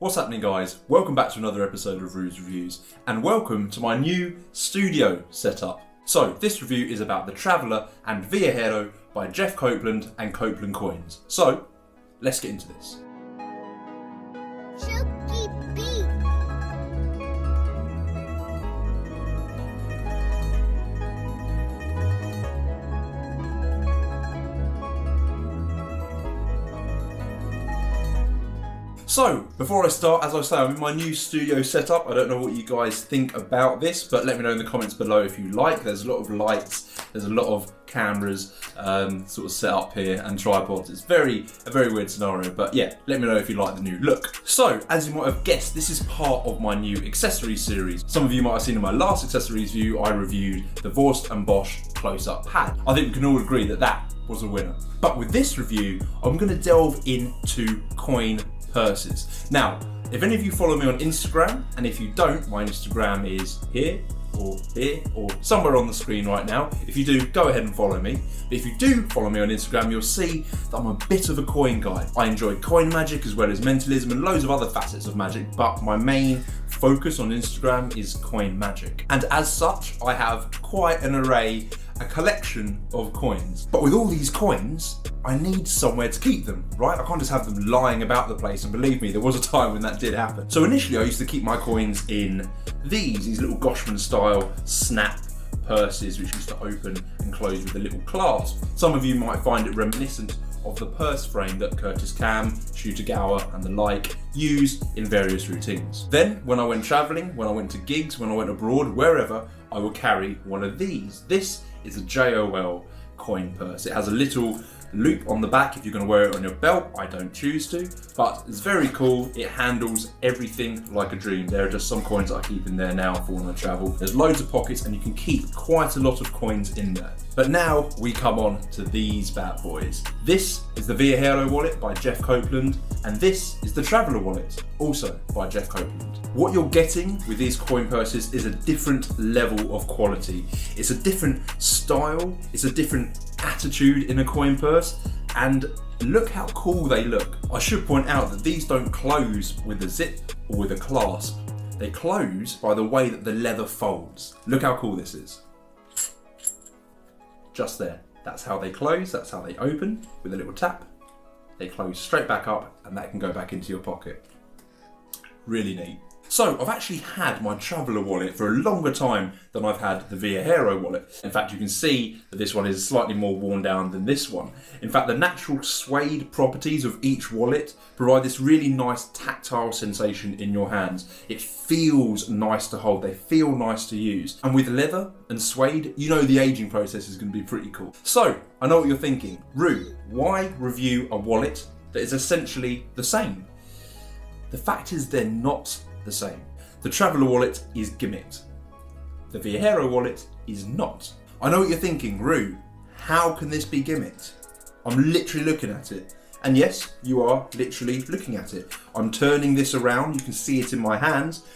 What's happening, guys? Welcome back to another episode of Rue's Reviews, and welcome to my new studio setup. So, this review is about The Traveller and Viajero by Jeff Copeland and Copeland Coins. So, let's get into this. So, before I start, as I say, I'm in my new studio setup. I don't know what you guys think about this, but let me know in the comments below if you like. There's a lot of lights, there's a lot of cameras sort of set up here and tripods. It's a very weird scenario, but yeah, let me know if you like the new look. So, as you might have guessed, this is part of my new accessories series. Some of you might have seen in my last accessories view, I reviewed the Vorst & Bosch close-up pad. I think we can all agree that that was a winner. But with this review, I'm going to delve into coin purses. Now, if any of you follow me on Instagram, and if you don't, my Instagram is here or somewhere on the screen right now. If you do, go ahead and follow me. But if you do follow me on Instagram, you'll see that I'm a bit of a coin guy. I enjoy coin magic as well as mentalism and loads of other facets of magic, but my main focus on Instagram is coin magic. And as such, I have quite an array, a collection of coins. But with all these coins, I need somewhere to keep them, right? I can't just have them lying about the place, and believe me, there was a time when that did happen. So initially I used to keep my coins in these little Goshman style snap purses, which used to open and close with a little clasp. Some of you might find it reminiscent of the purse frame that Curtis Cam, Shooter Gower and the like used in various routines. Then when I went travelling, when I went to gigs, when I went abroad, wherever, I would carry one of these. This is a JOL coin purse. It has a little loop on the back if you're going to wear it on your belt. I don't choose to, but it's very cool. It handles everything like a dream. There are just some coins that I keep in there now for when I travel. There's loads of pockets and you can keep quite a lot of coins in there. But now we come on to these bad boys. This is the Viajero wallet by Jeff Copeland, and this is the Traveller wallet, also by Jeff Copeland. What you're getting with these coin purses is a different level of quality. It's a different style, it's a different attitude in a coin purse, and look how cool they look. I should point out that these don't close with a zip or with a clasp. They close by the way that the leather folds. Look how cool this is. Just there. That's how they close, that's how they open, with a little tap. They close straight back up and that can go back into your pocket. Really neat. So I've actually had my Traveller wallet for a longer time than I've had the Viajero wallet. In fact, you can see that this one is slightly more worn down than this one. In fact, the natural suede properties of each wallet provide this really nice tactile sensation in your hands. It feels nice to hold, they feel nice to use. And with leather and suede, you know the aging process is going to be pretty cool. So, I know what you're thinking. Rue, why review a wallet that is essentially the same? The fact is they're not the same. The Traveller wallet is gimmicked. The Viajero wallet is not. I know what you're thinking, Rue, how can this be gimmicked? I'm literally looking at it. And yes, you are literally looking at it. I'm turning this around, you can see it in my hands.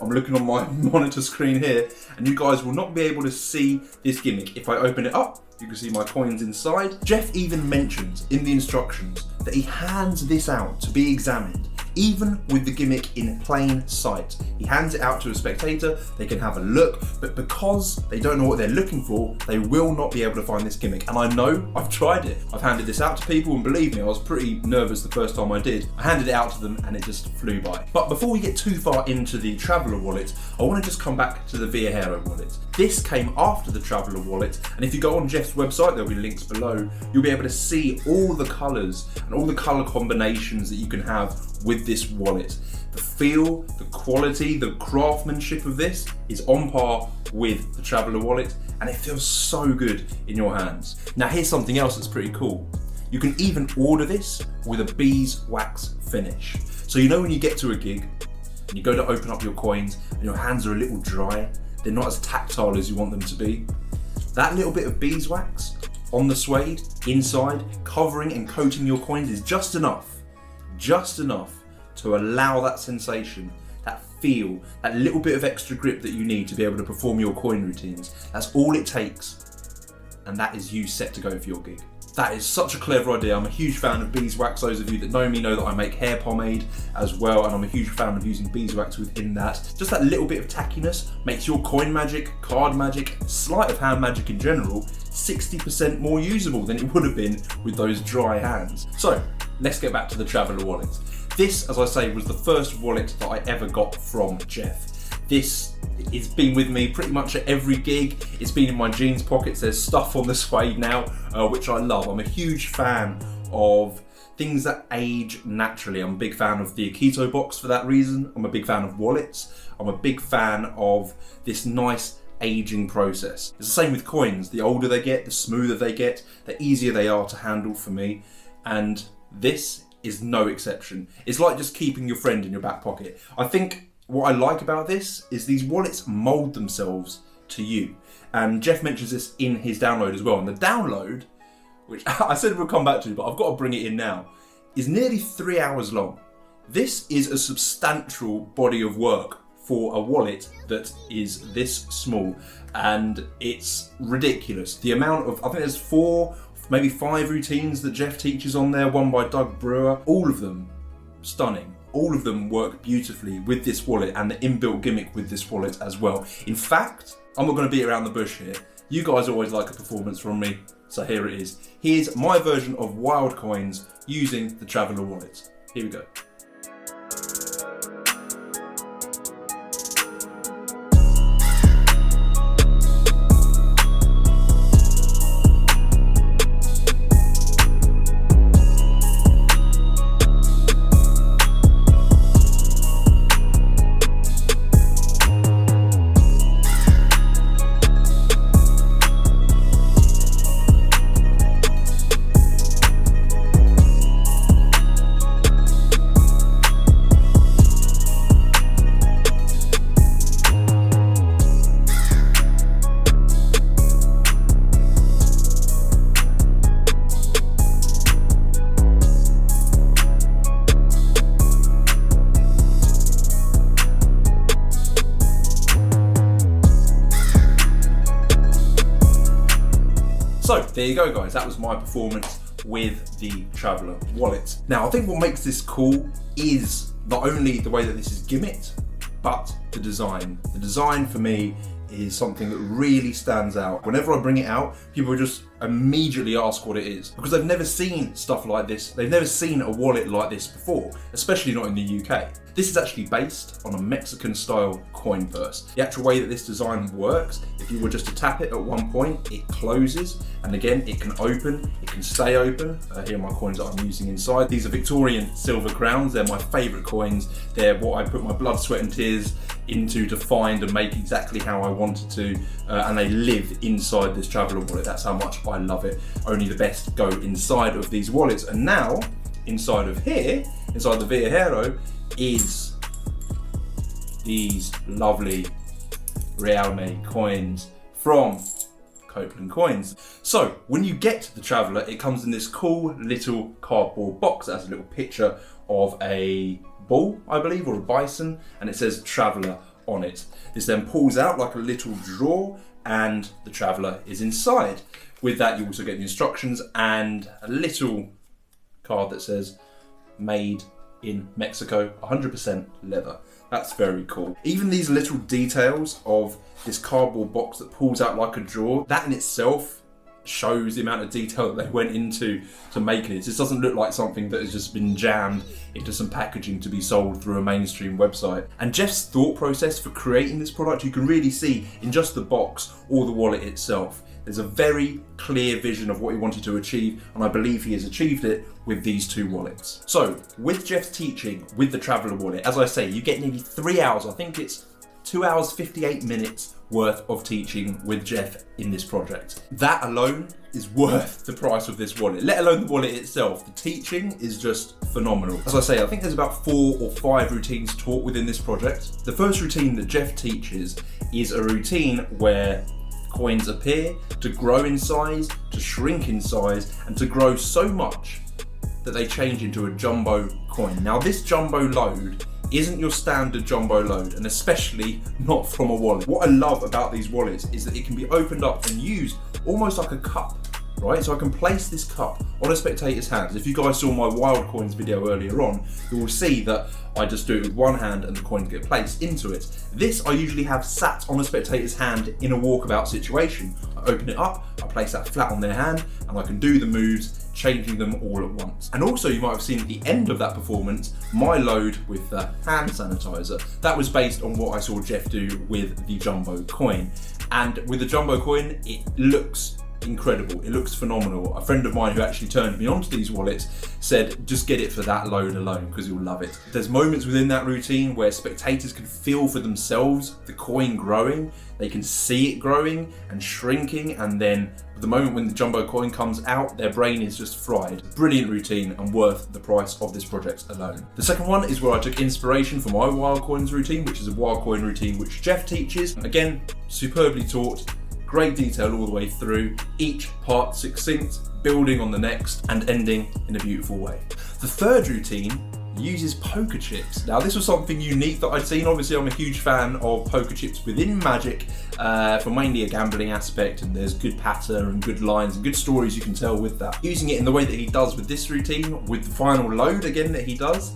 I'm looking on my monitor screen here, and you guys will not be able to see this gimmick. If I open it up, you can see my coins inside. Jeff even mentions in the instructions that he hands this out to be examined, even with the gimmick in plain sight. He hands it out to a spectator, they can have a look, but because they don't know what they're looking for, they will not be able to find this gimmick. And I know, I've tried it. I've handed this out to people, and believe me, I was pretty nervous the first time I did. I handed it out to them and it just flew by. But before we get too far into the Traveller wallet, I want to just come back to the Viajero wallet. This came after the Traveller wallet, and if you go on Jeff's website, there'll be links below, you'll be able to see all the colours and all the colour combinations that you can have with this wallet. The feel, the quality, the craftsmanship of this is on par with the Traveller wallet, and it feels so good in your hands. Now here's something else that's pretty cool. You can even order this with a beeswax finish. So you know when you get to a gig and you go to open up your coins and your hands are a little dry, they're not as tactile as you want them to be. That little bit of beeswax on the suede, inside, covering and coating your coins is just enough to allow that sensation, that feel, that little bit of extra grip that you need to be able to perform your coin routines. That's all it takes, and that is you set to go for your gig. That is such a clever idea. I'm a huge fan of beeswax. Those of you that know me know that I make hair pomade as well, and I'm a huge fan of using beeswax within that. Just that little bit of tackiness makes your coin magic, card magic, sleight of hand magic in general, 60% more usable than it would have been with those dry hands. So let's get back to the Traveller wallet. This, as I say, was the first wallet that I ever got from Jeff. This has been with me pretty much at every gig. It's been in my jeans pockets. There's stuff on the suede now, which I love. I'm a huge fan of things that age naturally. I'm a big fan of the Akito box for that reason. I'm a big fan of wallets. I'm a big fan of this nice aging process. It's the same with coins. The older they get, the smoother they get, the easier they are to handle for me. And this is no exception. It's like just keeping your friend in your back pocket. I think what I like about this is these wallets mold themselves to you. And Jeff mentions this in his download as well. And the download, which I said we'll come back to, but I've got to bring it in now, is nearly 3 hours long. This is a substantial body of work for a wallet that is this small. And it's ridiculous. The amount of, I think there's 4, maybe 5 routines that Jeff teaches on there, one by Doug Brewer. All of them stunning. All of them work beautifully with this wallet and the inbuilt gimmick with this wallet as well. In fact, I'm not going to beat around the bush here. You guys always like a performance from me, so here it is. Here's my version of wild coins using the Traveller wallet. Here we go. So there you go guys, that was my performance with the Traveller wallet. Now I think what makes this cool is not only the way that this is gimmicked, but the design. The design for me is something that really stands out. Whenever I bring it out, people just immediately ask what it is because they've never seen stuff like this. They've never seen a wallet like this before, especially not in the UK. This is actually based on a Mexican style coin purse. The actual way that this design works, if you were just to tap it at one point, it closes, and again, it can open, it can stay open. Here are my coins that I'm using inside. These are Victorian silver crowns. They're my favorite coins. They're what I put my blood, sweat and tears into to find and make exactly how I wanted to, and they live inside this Traveller wallet. That's how much I love it. Only the best go inside of these wallets. And now, inside of here, inside the Viajero, is these lovely Realme coins from Copeland coins. So when you get the Traveller, it comes in this cool little cardboard box that has a little picture of a bull, I believe, or a bison, and it says Traveller on it. This then pulls out like a little drawer and the Traveller is inside. With that you also get the instructions and a little card that says made in Mexico, 100% leather. That's very cool. Even these little details of this cardboard box that pulls out like a drawer, that in itself shows the amount of detail that they went into to make this. This doesn't look like something that has just been jammed into some packaging to be sold through a mainstream website. And Jeff's thought process for creating this product, you can really see in just the box or the wallet itself. There's a very clear vision of what he wanted to achieve, and I believe he has achieved it with these two wallets. So, with Jeff's teaching with the Traveller wallet, as I say, you get nearly 3 hours, I think it's 2 hours 58 minutes worth of teaching with Jeff in this project. That alone is worth the price of this wallet, let alone the wallet itself. The teaching is just phenomenal. As I say, I think there's about 4 or 5 routines taught within this project. The first routine that Jeff teaches is a routine where coins appear to grow in size, to shrink in size, and to grow so much that they change into a jumbo coin. Now this jumbo load isn't your standard jumbo load, and especially not from a wallet. What I love about these wallets is that it can be opened up and used almost like a cup. right? So I can place this cup on a spectator's hands. If you guys saw my wild coins video earlier on, you will see that I just do it with one hand and the coins get placed into it. This I usually have sat on a spectator's hand in a walkabout situation. I open it up, I place that flat on their hand, and I can do the moves, changing them all at once. And also you might have seen at the end of that performance, my load with the hand sanitizer. That was based on what I saw Jeff do with the jumbo coin. And with the jumbo coin, it looks incredible. It looks phenomenal. A friend of mine who actually turned me onto these wallets said, just get it for that load alone because you'll love it. There's moments within that routine where spectators can feel for themselves the coin growing. They can see it growing and shrinking, and then the moment when the jumbo coin comes out, their brain is just fried. Brilliant routine and worth the price of this project alone. The second one is where I took inspiration for my wild coins routine, which is a wild coin routine which Jeff teaches. Again, superbly taught. Great detail all the way through, each part succinct, building on the next and ending in a beautiful way. The third routine uses poker chips. Now this was something unique that I'd seen. Obviously I'm a huge fan of poker chips within Magic for mainly a gambling aspect, and there's good patter and good lines and good stories you can tell with that. Using it in the way that he does with this routine, with the final load again that he does,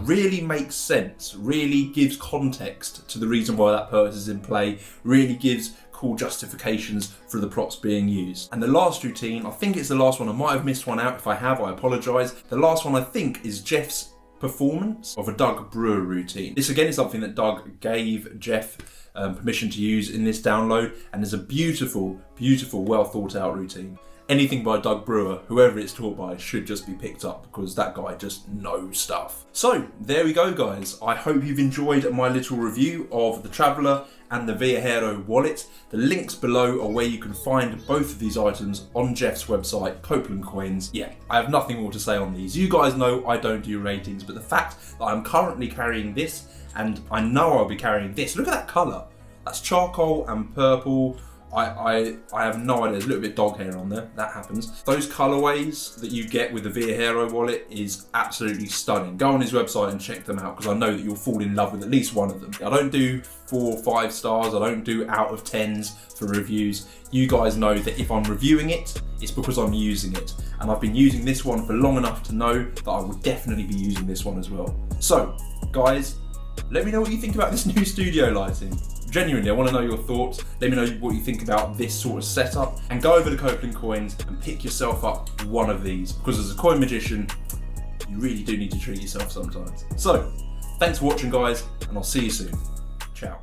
really makes sense, really gives context to the reason why that purse is in play, really gives cool justifications for the props being used. And the last routine, I think it's the last one, I might have missed one out. If I have, I apologise. The last one I think is Jeff's performance of a Doug Brewer routine. This again is something that Doug gave Jeff permission to use in this download, and is a beautiful, beautiful, well thought out routine. Anything by Doug Brewer, whoever it's taught by, should just be picked up because that guy just knows stuff. So there we go guys, I hope you've enjoyed my little review of the Traveller and the Viajero wallet. The links below are where you can find both of these items on Jeff's website, Copeland Coins. Yeah, I have nothing more to say on these. You guys know I don't do ratings, but the fact that I'm currently carrying this, and I know I'll be carrying this, look at that colour. That's charcoal and purple. I have no idea, there's a little bit of dog hair on there, that happens. Those colourways that you get with the Viajero wallet is absolutely stunning. Go on his website and check them out because I know that you'll fall in love with at least one of them. I don't do 4 or 5 stars, I don't do out of 10s for reviews. You guys know that if I'm reviewing it, it's because I'm using it. And I've been using this one for long enough to know that I will definitely be using this one as well. So, guys, let me know what you think about this new studio lighting. Genuinely, I want to know your thoughts. Let me know what you think about this sort of setup. And go over to Copeland Coins and pick yourself up one of these. Because as a coin magician, you really do need to treat yourself sometimes. So, thanks for watching guys, and I'll see you soon. Ciao.